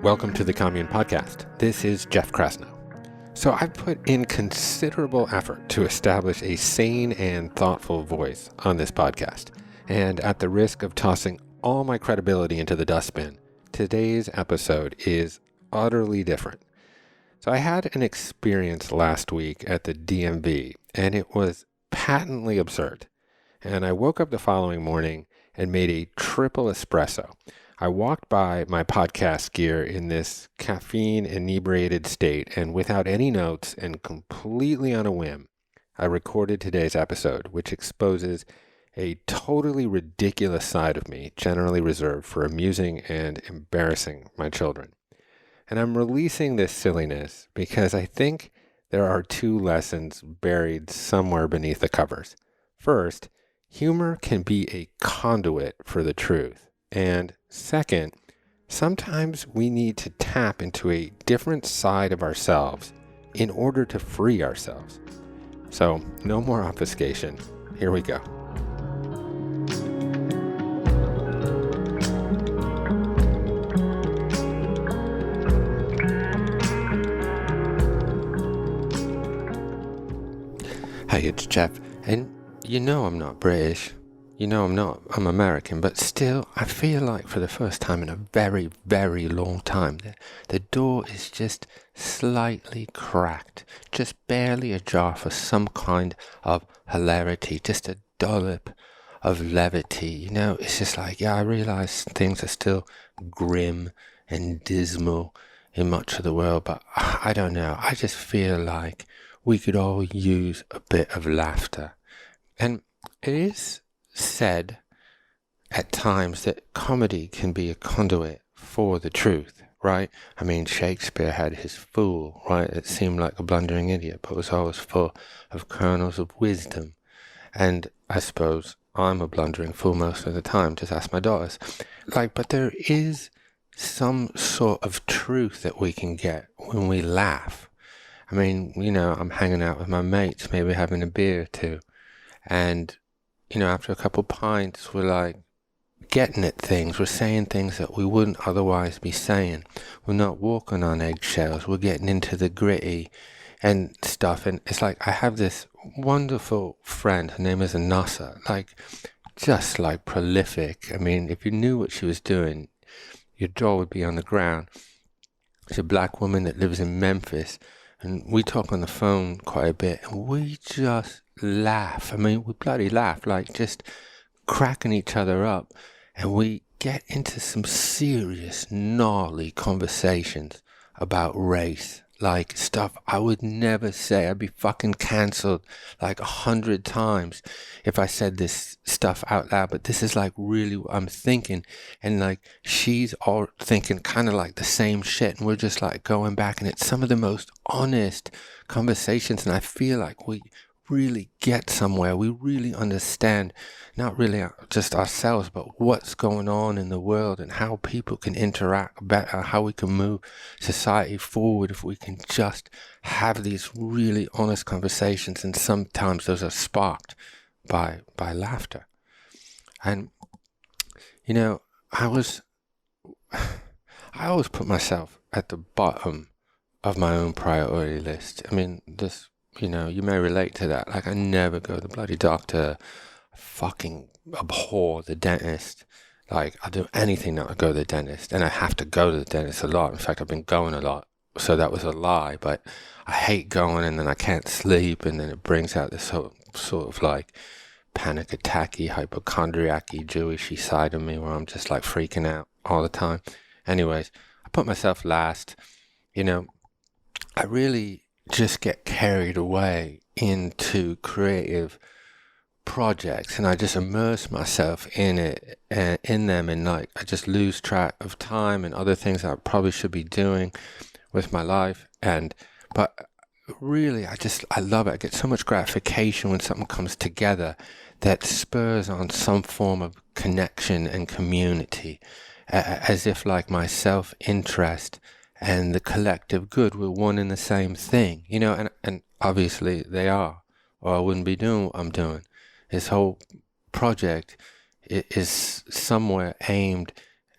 Welcome to the Commune podcast. This is Jeff Krasno. So I've put in considerable effort to establish a sane and thoughtful voice on this podcast. And at the risk of tossing all my credibility into the dustbin, today's episode is utterly different. So I had an experience last week at the DMV, and it was patently absurd. And I woke up the following morning and made a triple espresso. I walked by my podcast gear in this caffeine-inebriated state, and without any notes and completely on a whim, I recorded today's episode, which exposes a totally ridiculous side of me, generally reserved for amusing and embarrassing my children. And I'm releasing this silliness because I think there are two lessons buried somewhere beneath the covers. First, humor can be a conduit for the truth. And second, sometimes we need to tap into a different side of ourselves in order to free ourselves. So, no more obfuscation. Here we go. Hey, it's Jeff, and you know I'm not British. You know I'm not. I'm American, but still, I feel like for the first time in a very, very long time, the door is just slightly cracked, just barely ajar for some kind of hilarity, just a dollop of levity. You know, it's just like, I realize things are still grim and dismal in much of the world, but I don't know. I just feel like we could all use a bit of laughter. And it is said at times that comedy can be a conduit for the truth, right? I mean, Shakespeare had his fool, right? It seemed like a blundering idiot, but was always full of kernels of wisdom. And I suppose I'm a blundering fool most of the time, just ask my daughters. But there is some sort of truth that we can get when we laugh. I mean, I'm hanging out with my mates, maybe having a beer or two, and after a couple pints, we're like getting at things. We're saying things that we wouldn't otherwise be saying. We're not walking on eggshells. We're getting into the gritty and stuff. And it's like I have this wonderful friend. Her name is Anasa. Just prolific. I mean, if you knew what she was doing, your jaw would be on the ground. She's a black woman that lives in Memphis. And we talk on the phone quite a bit. And we just laugh. I mean, we bloody laugh, just cracking each other up. And we get into some serious, gnarly conversations about race. Stuff I would never say. I'd be fucking cancelled 100 times if I said this stuff out loud. But this is really what I'm thinking. And she's all thinking kind of the same shit. And we're just going back. And it's some of the most honest conversations. And I feel like we really get somewhere. We really understand, not really just ourselves, but what's going on in the world and how people can interact better, how we can move society forward if we can just have these really honest conversations. And sometimes those are sparked by laughter. And I always put myself at the bottom of my own priority list. I mean, you may relate to that. I never go to the bloody doctor. I fucking abhor the dentist. I'll do anything not to go to the dentist. And I have to go to the dentist a lot. In fact, I've been going a lot. So that was a lie. But I hate going, and then I can't sleep. And then it brings out this sort of panic attacky, hypochondriac-y, Jewishy side of me where I'm just freaking out all the time. Anyways, I put myself last. I really just get carried away into creative projects, and I just immerse myself in them, and I just lose track of time and other things that I probably should be doing with my life. But really, I love it. I get so much gratification when something comes together that spurs on some form of connection and community, as if my self-interest and the collective good were one and the same thing, and obviously they are, or I wouldn't be doing what I'm doing. This whole project is somewhere aimed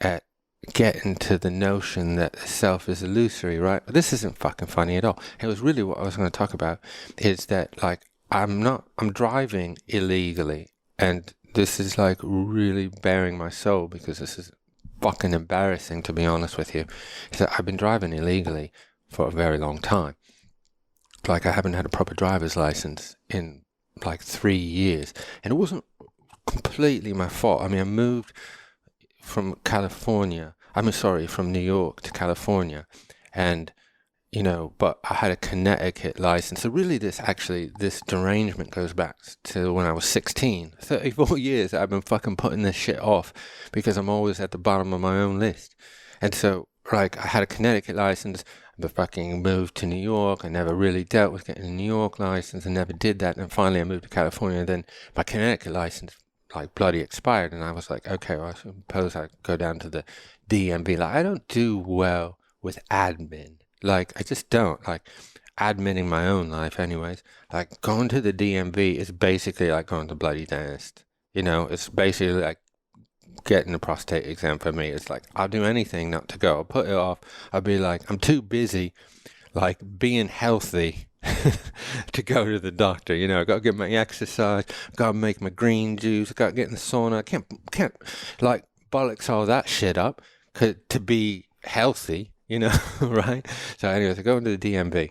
at get into the notion that the self is illusory, right? This isn't fucking funny at all. It was really what I was going to talk about is that, like, I'm driving illegally, and this is like really bearing my soul because this is fucking embarrassing, to be honest with you. Is that I've been driving illegally for a very long time. Like, I haven't had a proper driver's license in like 3 years, and it wasn't completely my fault. I mean, I moved from from New York to California, and but I had a Connecticut license. So really this derangement goes back to when I was 16. 34 years I've been fucking putting this shit off because I'm always at the bottom of my own list. And so, like, I had a Connecticut license, but fucking moved to New York. I never really dealt with getting a New York license. I never did that. And finally I moved to California, and then my Connecticut license like bloody expired. And I was like, okay, well, I suppose I go down to the DMV. Like, I don't do well with admin. Like, I just don't. Like, admitting my own life anyways. Like, going to the DMV is basically like going to bloody dentist. It's basically like getting a prostate exam for me. It's like, I'll do anything not to go. I'll put it off. I'll be like, I'm too busy, like, being healthy to go to the doctor. I got to get my exercise. Got to make my green juice. Got to get in the sauna. I can't like, bollocks all that shit up to be healthy. Right? So anyways, I go into the DMV.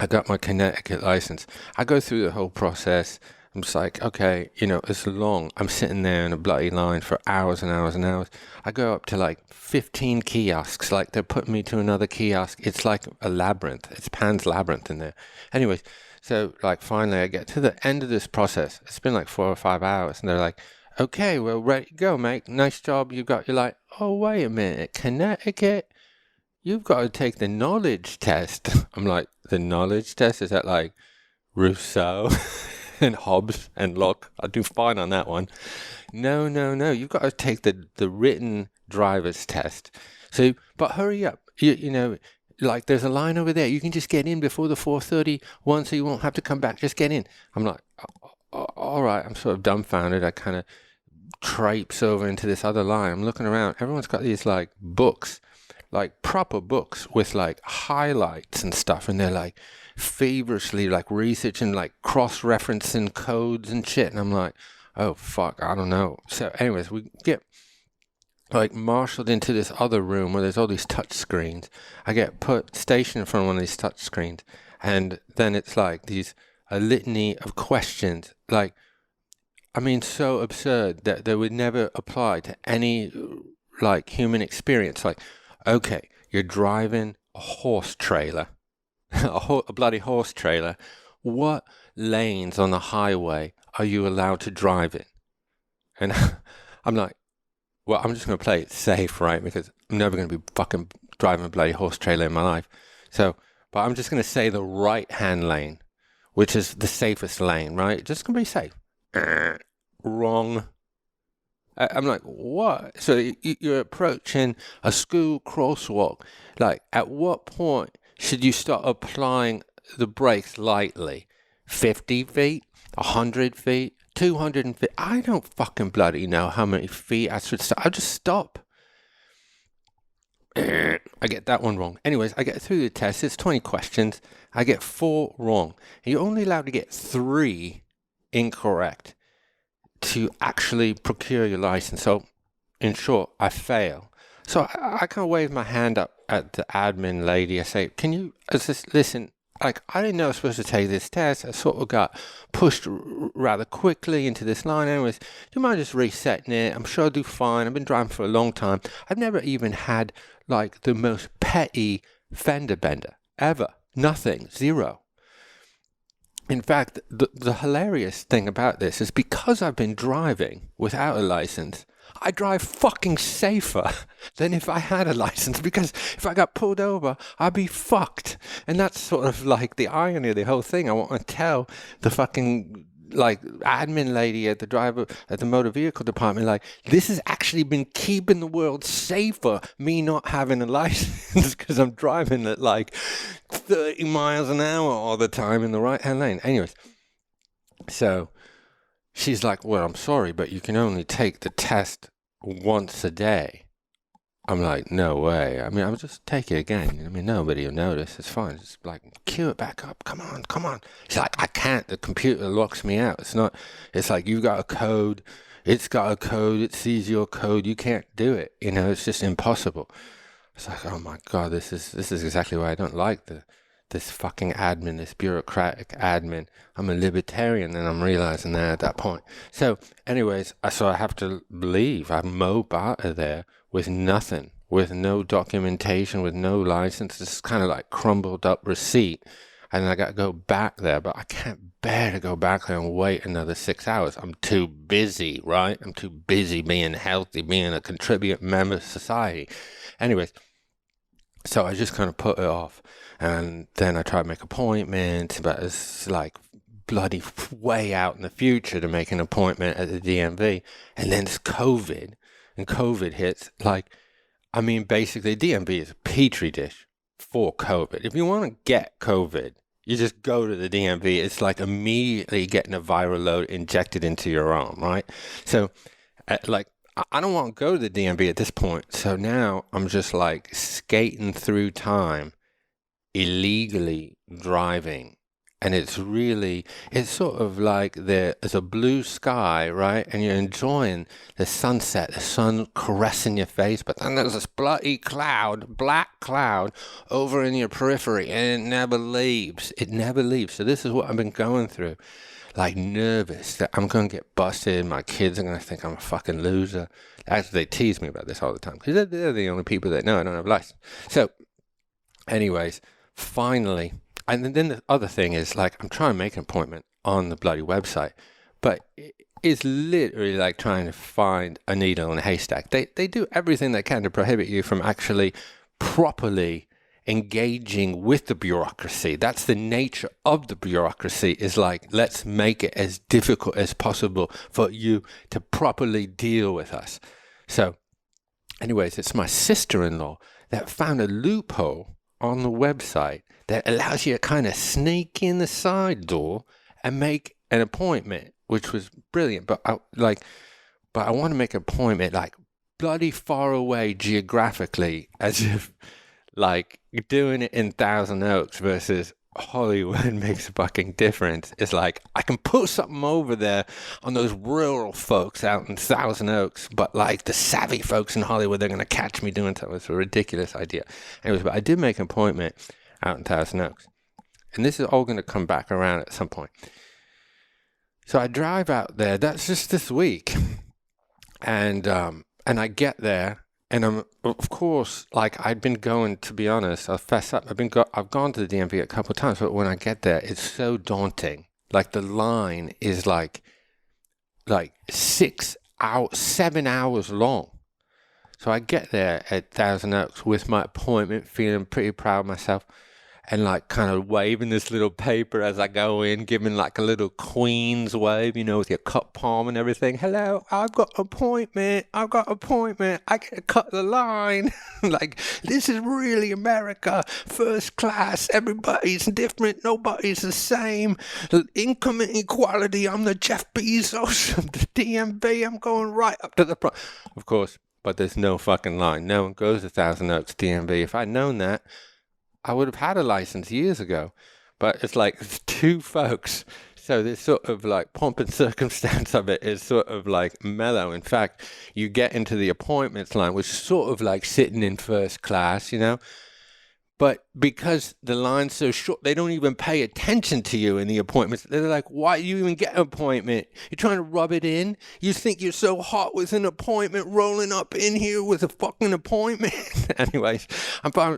I got my Connecticut license. I go through the whole process. I'm just like, okay, it's long. I'm sitting there in a bloody line for hours and hours and hours. I go up to like 15 kiosks. Like, they're putting me to another kiosk. It's like a labyrinth. It's Pan's Labyrinth in there. Anyways, so like finally I get to the end of this process. It's been like 4 or 5 hours, and they're like, okay, well, ready to go, mate. Nice job. You got your like, oh, wait a minute, Connecticut? You've got to take the knowledge test. I'm like, the knowledge test? Is that like Rousseau and Hobbes and Locke? I'll do fine on that one. No. You've got to take the written driver's test. So, but hurry up. Like, there's a line over there. You can just get in before the 4:30 one, so you won't have to come back. Just get in. I'm like, all right. I'm sort of dumbfounded. I kind of traipse over into this other line. I'm looking around. Everyone's got these like books, like proper books with like highlights and stuff, and they're like feverishly like researching, like cross-referencing codes and shit, and I'm like, oh fuck, I don't know. So anyways, we get like marshaled into this other room where there's all these touch screens. I get stationed in front of one of these touch screens, and then it's like a litany of questions, like, I mean, so absurd that they would never apply to any like human experience. Like, okay, you're driving a horse trailer, a bloody horse trailer. What lanes on the highway are you allowed to drive in? And I'm like, well, I'm just going to play it safe, right? Because I'm never going to be fucking driving a bloody horse trailer in my life. So, but I'm just going to say the right-hand lane, which is the safest lane, right? Just going to be safe. Wrong. I'm like, what? So you're approaching a school crosswalk. Like, at what point should you start applying the brakes lightly? 50 feet? 100 feet? 250? I don't fucking bloody know how many feet I should stop. I'll just stop. I get that one wrong. Anyways, I get through the test. It's 20 questions. I get 4 wrong. And you're only allowed to get 3 incorrect to actually procure your license. So, in short, I fail. So I kind of wave my hand up at the admin lady. I say, can you listen, like, I didn't know I was supposed to take this test. I sort of got pushed rather quickly into this line. Anyways, do you mind just resetting it? I'm sure I'll do fine. I've been driving for a long time. I've never even had, like, the most petty fender bender. Ever. Nothing. 0. In fact, the hilarious thing about this is because I've been driving without a license, I drive fucking safer than if I had a license, because if I got pulled over, I'd be fucked. And that's sort of like the irony of the whole thing. I want to tell the fucking like admin lady at the motor vehicle department, like, this has actually been keeping the world safer, me not having a license, because I'm driving at like 30 miles an hour all the time in the right hand lane. Anyways, so she's like, well, I'm sorry, but you can only take the test once a day. I'm like, no way. I mean, I'll just take it again. I mean, nobody will notice. It's fine. Just like, cue it back up. Come on, come on. It's like, I can't. The computer locks me out. It's not, it's like, you've got a code. It's got a code. It sees your code. You can't do it. You know, it's just impossible. It's like, oh my God, this is exactly why I don't like this fucking admin, this bureaucratic admin. I'm a libertarian, and I'm realizing that at that point. So, anyways, so I have to leave. I'm mobile there with nothing, with no documentation, with no license. It's kind of like crumbled up receipt. And I got to go back there, but I can't bear to go back there and wait another 6 hours. I'm too busy, right? I'm too busy being healthy, being a contributing member of society. Anyways, so I just kind of put it off. And then I tried to make appointments, but it's like bloody way out in the future to make an appointment at the DMV. And then it's COVID, and COVID hits. Like, I mean, basically, DMV is a petri dish for COVID. If you want to get COVID, you just go to the DMV. It's like immediately getting a viral load injected into your arm, right? So, like, I don't want to go to the DMV at this point. So now I'm just like skating through time, illegally driving. And it's sort of like there's a blue sky, right? And you're enjoying the sunset, the sun caressing your face, but then there's this bloody cloud, black cloud, over in your periphery, and it never leaves. It never leaves. So this is what I've been going through. Like, nervous that I'm going to get busted. My kids are going to think I'm a fucking loser. Actually, they tease me about this all the time, because they're the only people that know I don't have a license. So, anyways, finally... And then the other thing is, like, I'm trying to make an appointment on the bloody website, but it's literally like trying to find a needle in a haystack. They do everything they can to prohibit you from actually properly engaging with the bureaucracy. That's the nature of the bureaucracy, is like, let's make it as difficult as possible for you to properly deal with us. So, anyways, it's my sister-in-law that found a loophole on the website that allows you to kind of sneak in the side door and make an appointment, which was brilliant. But I want to make an appointment like bloody far away geographically, as if like doing it in Thousand Oaks versus Hollywood makes a fucking difference. It's like, I can put something over there on those rural folks out in Thousand Oaks, but like the savvy folks in Hollywood, they're going to catch me doing something. It's a ridiculous idea. Anyways, but I did make an appointment out in Thousand Oaks, and this is all going to come back around at some point. So I drive out there. That's just this week, and I get there. And I'm, of course, like, I'd been going, to be honest, I'll fess up, I've gone to the DMV a couple of times, but when I get there, it's so daunting. Like, the line is like 7 hours long. So I get there at Thousand Oaks with my appointment, feeling pretty proud of myself, and like kind of waving this little paper as I go in, giving like a little queen's wave, you know, with your cup palm and everything. Hello, I've got an appointment. I get to cut the line. Like, this is really America. First class. Everybody's different. Nobody's the same. Income inequality. I'm the Jeff Bezos of the DMV. I'm going right up to the front. Of course, but there's no fucking line. No one goes to Thousand Oaks DMV. If I'd known that, I would have had a license years ago. But it's like, it's two folks. So this sort of like pomp and circumstance of it is sort of like mellow. In fact, you get into the appointments line, which is sort of like sitting in first class, you know. But because the line's so short, they don't even pay attention to you in the appointments. They're like, why do you even get an appointment? You're trying to rub it in? You think you're so hot with an appointment, rolling up in here with a fucking appointment? Anyways,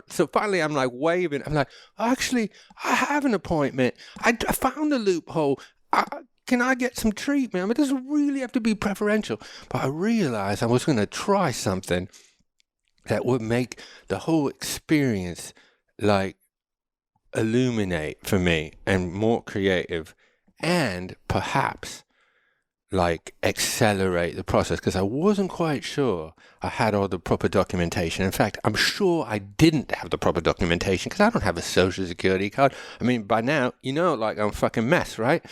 so finally I'm like waving. I'm like, actually, I have an appointment. I found a loophole. Can I get some treatment? I mean, it doesn't really have to be preferential. But I realized I was going to try something that would make the whole experience like illuminate for me and more creative, and perhaps like accelerate the process, because I wasn't quite sure I had all the proper documentation. In fact, I'm sure I didn't have the proper documentation because I don't have a social security card. I mean, by now, you know, like, I'm a fucking mess, right?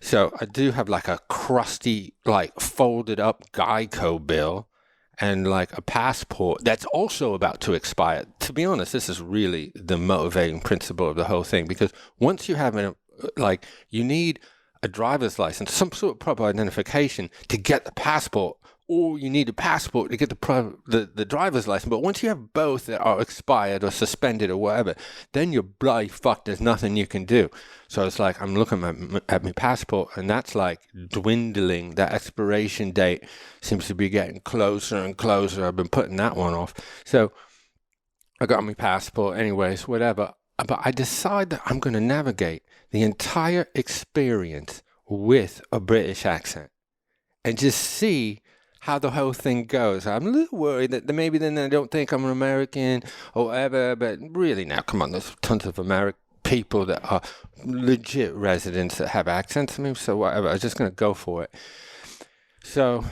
So I do have like a crusty, like folded up Geico bill, and like a passport that's also about to expire. To be honest, this is really the motivating principle of the whole thing, because once you have you need a driver's license, some sort of proper identification to get the passport, or you need a passport to get the driver's license. But once you have both that are expired or suspended or whatever, then you're bloody fucked. There's nothing you can do. So it's like I'm looking at my passport, and that's like dwindling. That expiration date seems to be getting closer and closer. I've been putting that one off. So I got my passport anyways, whatever. But I decide that I'm going to navigate the entire experience with a British accent and just see how the whole thing goes. I'm a little worried that maybe then they don't think I'm an American or whatever, but really now, come on, there's tons of American people that are legit residents that have accents. I mean, so whatever, I'm just going to go for it. So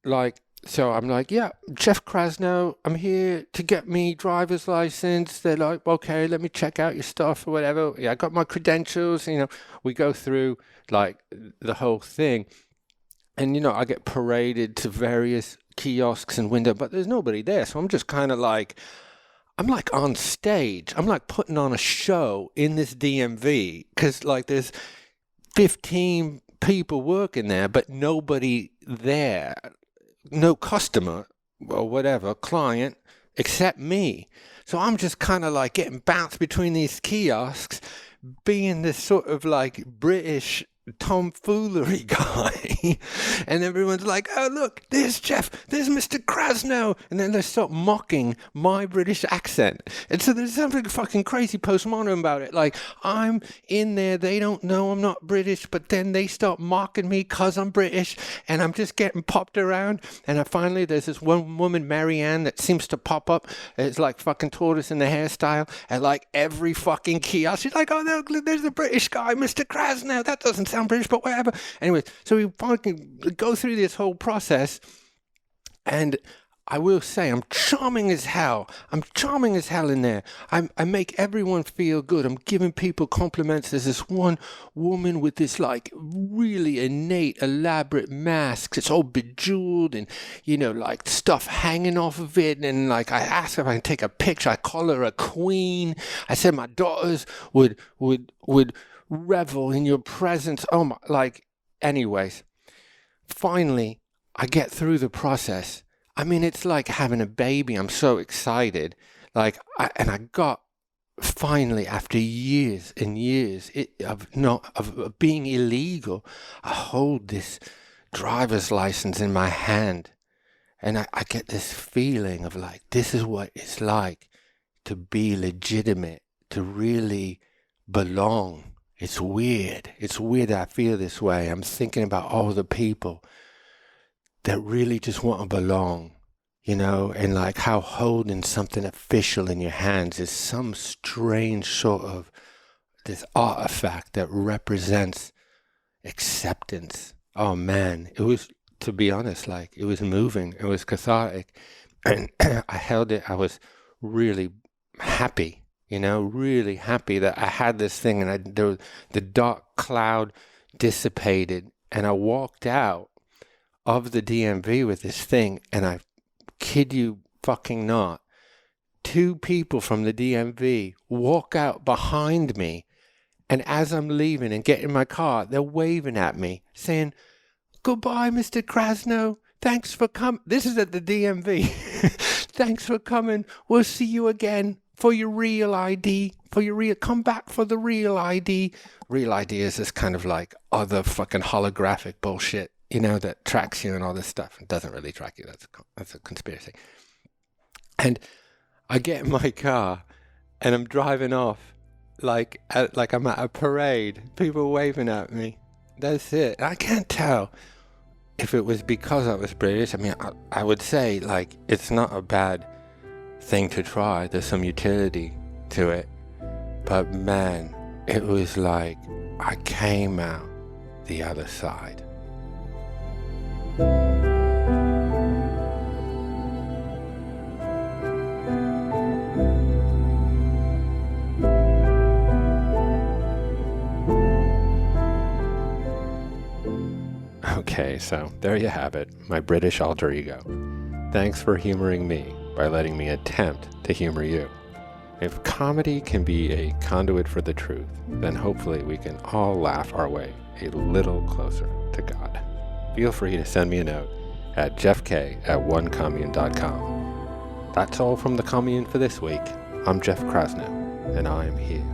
I'm like, yeah, Jeff Krasno, I'm here to get me driver's license. They're like, okay, let me check out your stuff or whatever. Yeah, I got my credentials. We go through like the whole thing. And, I get paraded to various kiosks and windows, but there's nobody there. So I'm just kind of like, I'm like on stage. I'm like putting on a show in this DMV because like there's 15 people working there, but nobody there, no customer or whatever, client, except me. So I'm just kind of like getting bounced between these kiosks, being this sort of like British tomfoolery guy. And everyone's like, oh, look, there's Jeff, there's Mr. Krasno. And then they start mocking my British accent. And so there's something fucking crazy postmodern about it. Like, I'm in there, they don't know I'm not British, but then they start mocking me because I'm British, and I'm just getting popped around. And finally, there's this one woman, Marianne, that seems to pop up. It's like fucking tortoise in the hairstyle at like every fucking kiosk. She's like, oh, no, there's the British guy, Mr. Krasno. That doesn't sound British, but whatever. Anyway, so we fucking go through this whole process, and I will say I'm charming as hell. I'm charming as hell in there. I make everyone feel good. I'm giving people compliments. There's this one woman with this like really innate, elaborate mask. It's all bejeweled and, like stuff hanging off of it. And like I ask her if I can take a picture. I call her a queen. I said my daughters would revel in your presence. Oh my, anyways, finally, I get through the process. I mean, it's like having a baby. I'm so excited. I got finally, after years and years of being illegal, I hold this driver's license in my hand, and I get this feeling of like, this is what it's like to be legitimate, to really belong. It's weird. It's weird that I feel this way. I'm thinking about all the people that really just want to belong, and like how holding something official in your hands is some strange sort of this artifact that represents acceptance. Oh man, it was, to be honest, like it was moving. It was cathartic. And I held it. I was really happy. Really happy that I had this thing, and the dark cloud dissipated, and I walked out of the DMV with this thing, and I kid you fucking not, 2 people from the DMV walk out behind me, and as I'm leaving and getting in my car, they're waving at me, saying, goodbye, Mr. Krasno. Thanks for coming. This is at the DMV. Thanks for coming. We'll see you again. For your real ID, come back for the real ID. Real ID is this kind of like other fucking holographic bullshit, that tracks you and all this stuff. It doesn't really track you. That's a conspiracy. And I get in my car and I'm driving off like I'm at a parade. People waving at me. That's it. I can't tell if it was because I was British. I mean, I would say like it's not a bad thing to try. There's some utility to it, but man, it was like I came out the other side. Okay, so there you have it, my British alter ego. Thanks for humoring me by letting me attempt to humor you. If comedy can be a conduit for the truth, then hopefully we can all laugh our way a little closer to God. Feel free to send me a note at jeffk@onecommune.com. That's all from the Commune for this week. I'm Jeff Krasno, and I am here